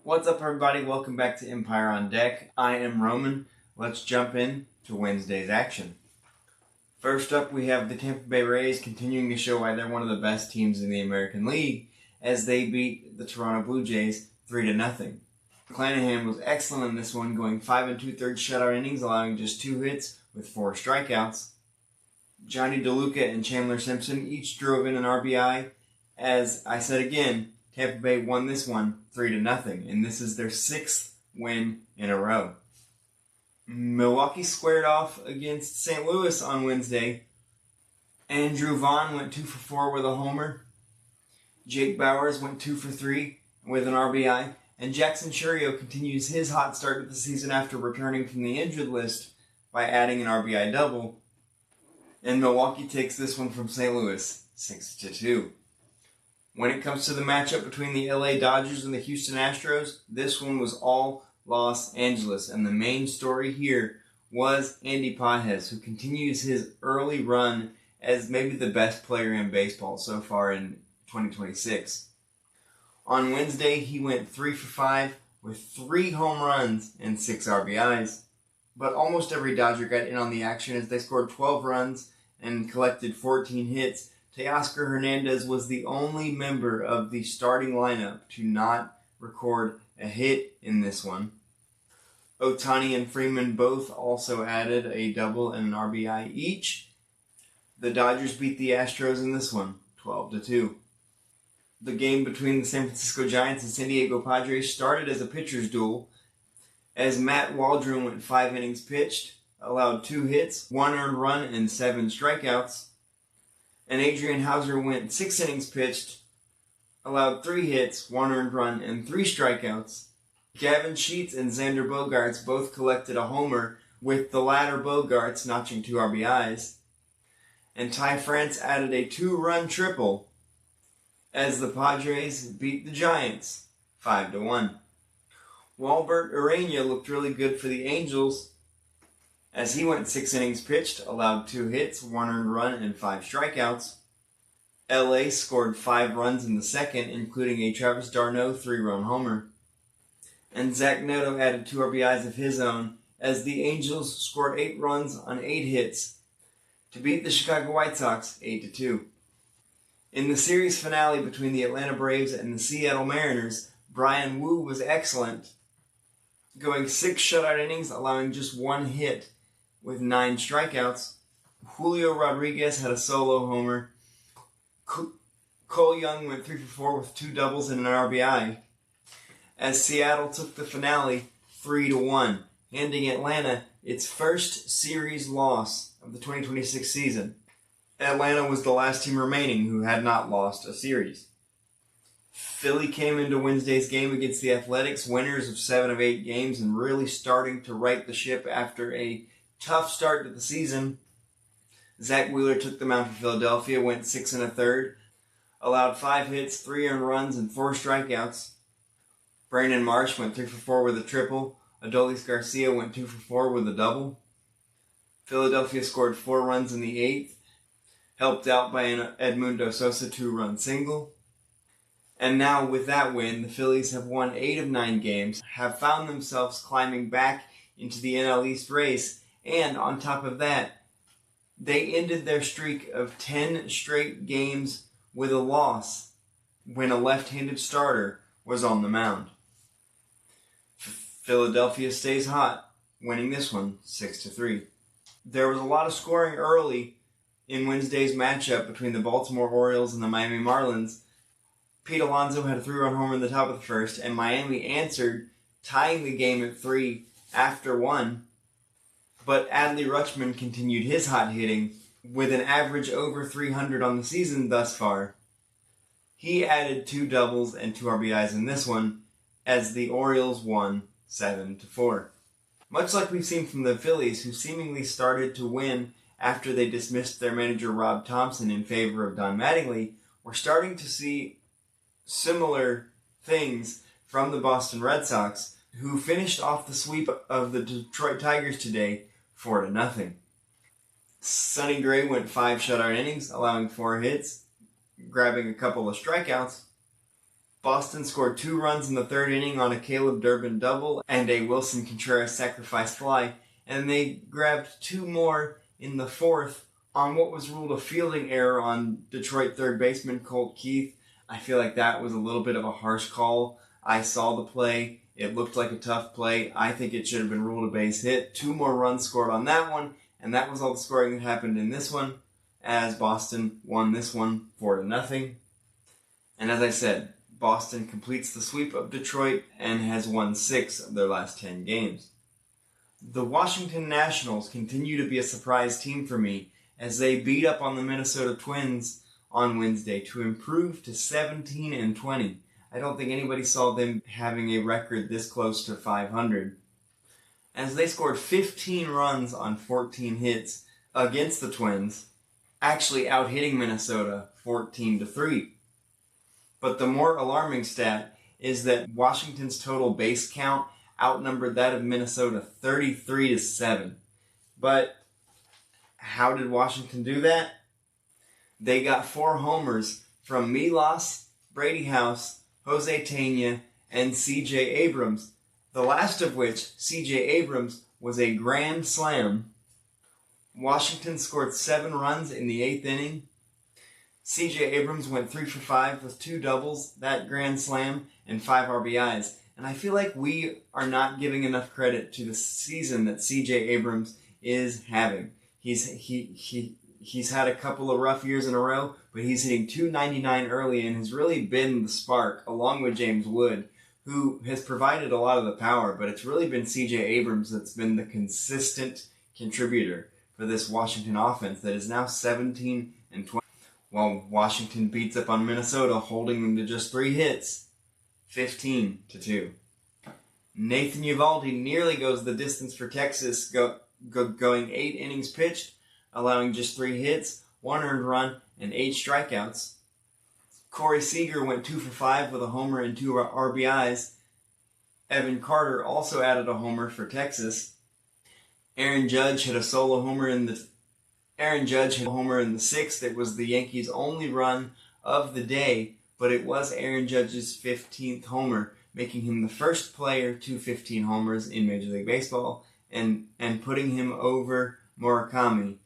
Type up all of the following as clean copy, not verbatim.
What's up, everybody? Welcome back to Empire on Deck. I am Roman. Let's jump in to Wednesday's action. First up, we have the Tampa Bay Rays continuing to show why they're one of the best teams in the American League as they beat the Toronto Blue Jays 3-0. Clanahan was excellent in this one, going 5 2/3 shutout innings, allowing just 2 hits with 4 strikeouts. Johnny DeLuca and Chandler Simpson each drove in an RBI. As I said again, Tampa Bay won this one 3-0, and this is their 6th win in a row. Milwaukee squared off against St. Louis on Wednesday. Andrew Vaughn went 2 for 4 with a homer. Jake Bauers went 2 for 3 with an RBI. And Jackson Chourio continues his hot start to the season after returning from the injured list by adding an RBI double. And Milwaukee takes this one from St. Louis 6-2. When it comes to the matchup between the LA Dodgers and the Houston Astros, this one was all Los Angeles, and the main story here was Andy Pages, who continues his early run as maybe the best player in baseball so far in 2026. On Wednesday, he went 3 for 5 with 3 home runs and 6 RBIs, but almost every Dodger got in on the action as they scored 12 runs and collected 14 hits. Teoscar Hernandez was the only member of the starting lineup to not record a hit in this one. Ohtani and Freeman both also added a double and an RBI each. The Dodgers beat the Astros in this one, 12-2. The game between the San Francisco Giants and San Diego Padres started as a pitcher's duel, as Matt Waldron went 5 innings pitched, allowed 2 hits, 1 earned run, and 7 strikeouts. And Adrian Hauser went 6 innings pitched, allowed 3 hits, 1 earned run, and 3 strikeouts. Gavin Sheets and Xander Bogaerts both collected a homer, with the latter Bogaerts notching 2 RBIs. And Ty France added a 2-run triple as the Padres beat the Giants 5-1. Walbert Urania looked really good for the Angels as he went 6 innings pitched, allowed 2 hits, 1 earned run, and 5 strikeouts. LA scored 5 runs in the second, including a Travis d'Arnaud 3-run homer. And Zach Neto added 2 RBIs of his own as the Angels scored 8 runs on 8 hits to beat the Chicago White Sox 8-2. In the series finale between the Atlanta Braves and the Seattle Mariners, Brian Wu was excellent, going 6 shutout innings, allowing just 1 hit with 9 strikeouts. Julio Rodriguez had a solo homer. Cole Young went 3 for 4 with 2 doubles and an RBI, as Seattle took the finale 3-1, handing Atlanta its first series loss of the 2026 season. Atlanta was the last team remaining who had not lost a series. Philly came into Wednesday's game against the Athletics, winners of 7 of 8 games and really starting to right the ship after a tough start to the season. Zach Wheeler took the mound for Philadelphia, went 6 1/3, allowed 5 hits, 3 earned runs, and 4 strikeouts. Brandon Marsh went 3 for 4 with a triple. Adolis Garcia went 2 for 4 with a double. Philadelphia scored 4 runs in the 8th, helped out by an Edmundo Sosa 2-run single. And now with that win, the Phillies have won 8 of 9 games, have found themselves climbing back into the NL East race, and on top of that, they ended their streak of 10 straight games with a loss when a left-handed starter was on the mound. Philadelphia stays hot, winning this one 6-3. There was a lot of scoring early in Wednesday's matchup between the Baltimore Orioles and the Miami Marlins. Pete Alonso had a 3-run homer in the top of the first, and Miami answered, tying the game at 3 after 1. But Adley Rutschman continued his hot hitting with an average over 300 on the season thus far. He added 2 doubles and 2 RBIs in this one as the Orioles won 7-4. Much like we've seen from the Phillies, who seemingly started to win after they dismissed their manager Rob Thompson in favor of Don Mattingly, we're starting to see similar things from the Boston Red Sox, who finished off the sweep of the Detroit Tigers today 4-0. Sonny Gray went 5 shutout innings, allowing 4 hits, grabbing a couple of strikeouts. Boston scored 2 runs in the 3rd inning on a Caleb Durbin double and a Wilson Contreras sacrifice fly, and they grabbed 2 more in the 4th on what was ruled a fielding error on Detroit third baseman Colt Keith. I feel like that was a little bit of a harsh call. I saw the play. It looked like a tough play. I think it should have been ruled a base hit. 2 more runs scored on that one, and that was all the scoring that happened in this one, as Boston won this one 4-0. And as I said, Boston completes the sweep of Detroit and has won 6 of their last 10 games. The Washington Nationals continue to be a surprise team for me as they beat up on the Minnesota Twins on Wednesday to improve to 17-20. I don't think anybody saw them having a record this close to 500, as they scored 15 runs on 14 hits against the Twins, actually out-hitting Minnesota 14-3. But the more alarming stat is that Washington's total base count outnumbered that of Minnesota 33-7. But how did Washington do that? They got 4 homers from Milos, Brady House, Jose Tena, and C.J. Abrams, the last of which, C.J. Abrams, was a grand slam. Washington scored 7 runs in the 8th inning. C.J. Abrams went 3 for 5 with 2 doubles, that grand slam, and 5 RBIs. And I feel like we are not giving enough credit to the season that C.J. Abrams is having. He's had a couple of rough years in a row, but he's hitting .299 early and has really been the spark, along with James Wood, who has provided a lot of the power, but it's really been C.J. Abrams that's been the consistent contributor for this Washington offense that is now 17-20. While Washington beats up on Minnesota, holding them to just 3 hits, 15-2. Nathan Eovaldi nearly goes the distance for Texas, going 8 innings pitched, allowing just 3 hits, 1 earned run, and 8 strikeouts. Corey Seager went 2 for 5 with a homer and 2 RBIs. Evan Carter also added a homer for Texas. Aaron Judge hit a solo homer in the 6th. It was the Yankees' only run of the day, but it was Aaron Judge's 15th homer, making him the first player to 15 homers in Major League Baseball and putting him over Murakami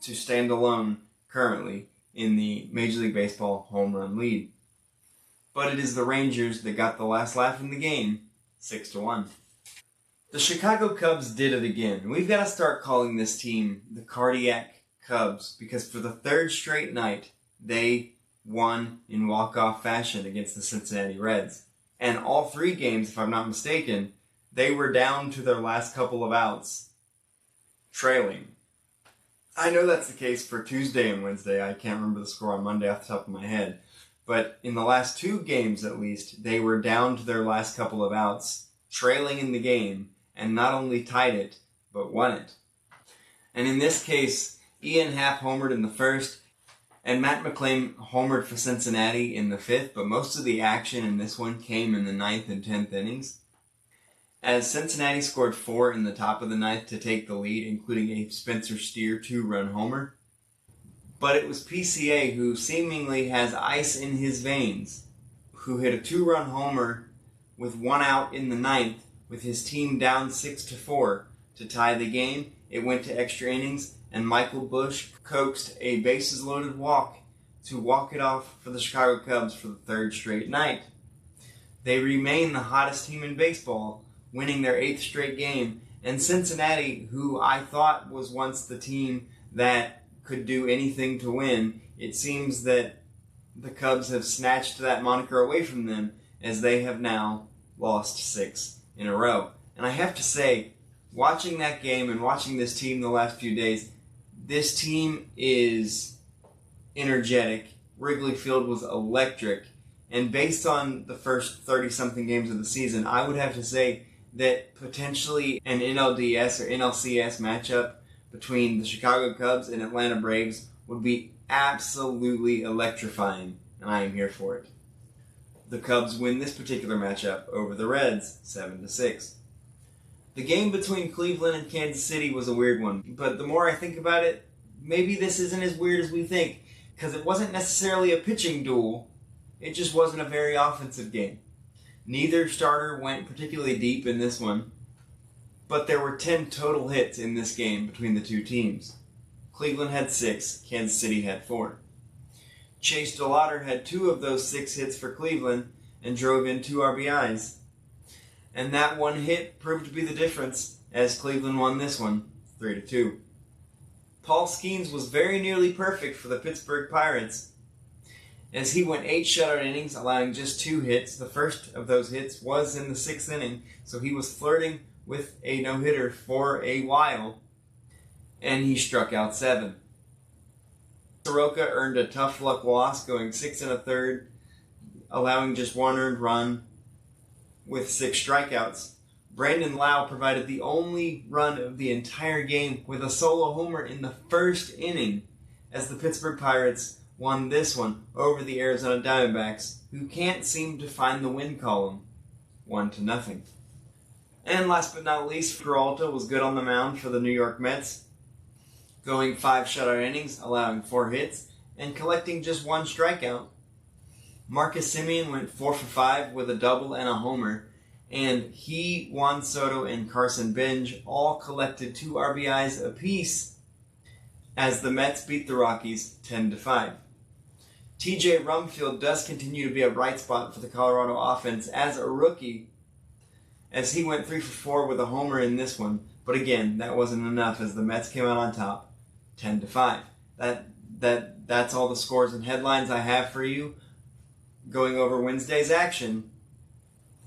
to stand alone currently in the Major League Baseball home run lead. But it is the Rangers that got the last laugh in the game, 6-1. The Chicago Cubs did it again. We've got to start calling this team the Cardiac Cubs, because for the 3rd straight night, they won in walk-off fashion against the Cincinnati Reds. And all 3 games, if I'm not mistaken, they were down to their last couple of outs, trailing. I know that's the case for Tuesday and Wednesday. I can't remember the score on Monday off the top of my head. But in the last 2 games, at least, they were down to their last couple of outs, trailing in the game, and not only tied it, but won it. And in this case, Ian Happ homered in the 1st, and Matt McClain homered for Cincinnati in the 5th, but most of the action in this one came in the 9th and 10th innings, as Cincinnati scored 4 in the top of the 9th to take the lead, including a Spencer Steer 2-run homer. But it was PCA, who seemingly has ice in his veins, who hit a 2-run homer with 1 out in the 9th, with his team down 6-4 to tie the game. It went to extra innings, and Michael Busch coaxed a bases-loaded walk to walk it off for the Chicago Cubs for the 3rd straight night. They remain the hottest team in baseball, winning their 8th straight game, and Cincinnati, who I thought was once the team that could do anything to win, it seems that the Cubs have snatched that moniker away from them, as they have now lost 6 in a row. And I have to say, watching that game and watching this team the last few days, this team is energetic. Wrigley Field was electric. And based on the first 30-something games of the season, I would have to say that potentially an NLDS or NLCS matchup between the Chicago Cubs and Atlanta Braves would be absolutely electrifying, and I am here for it. The Cubs win this particular matchup over the Reds, 7-6. The game between Cleveland and Kansas City was a weird one, but the more I think about it, maybe this isn't as weird as we think, because it wasn't necessarily a pitching duel. it just wasn't a very offensive game. Neither starter went particularly deep in this one, but there were 10 total hits in this game between the two teams. Cleveland had 6, Kansas City had 4. Chase DeLauder had 2 of those 6 hits for Cleveland and drove in 2 RBIs. And that one hit proved to be the difference as Cleveland won this one 3-2. Paul Skeens was very nearly perfect for the Pittsburgh Pirates as he went 8 shutout innings, allowing just 2 hits. The first of those hits was in the 6th inning, so he was flirting with a no-hitter for a while, and he struck out 7. Soroka earned a tough luck loss, going 6 1/3, allowing just 1 earned run with 6 strikeouts. Brandon Lau provided the only run of the entire game with a solo homer in the 1st inning as the Pittsburgh Pirates won this one over the Arizona Diamondbacks, who can't seem to find the win column, 1-0. And last but not least, Peralta was good on the mound for the New York Mets, going 5 shutout innings, allowing 4 hits, and collecting just 1 strikeout. Marcus Semien went 4 for 5 with a double and a homer, and he, Juan Soto, and Carson Benj all collected 2 RBIs apiece as the Mets beat the Rockies 10-5. TJ Rumfield does continue to be a bright spot for the Colorado offense as a rookie, as he went 3 for 4 with a homer in this one. But again, that wasn't enough as the Mets came out on top 10-5. That's all the scores and headlines I have for you going over Wednesday's action.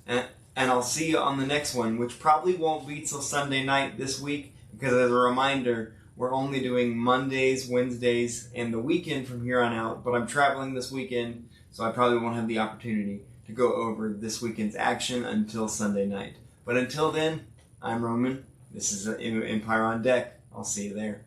And I'll see you on the next one, which probably won't be till Sunday night this week, because as a reminder, we're only doing Mondays, Wednesdays, and the weekend from here on out, but I'm traveling this weekend, so I probably won't have the opportunity to go over this weekend's action until Sunday night. But until then, I'm Roman. This is Empire on Deck. I'll see you there.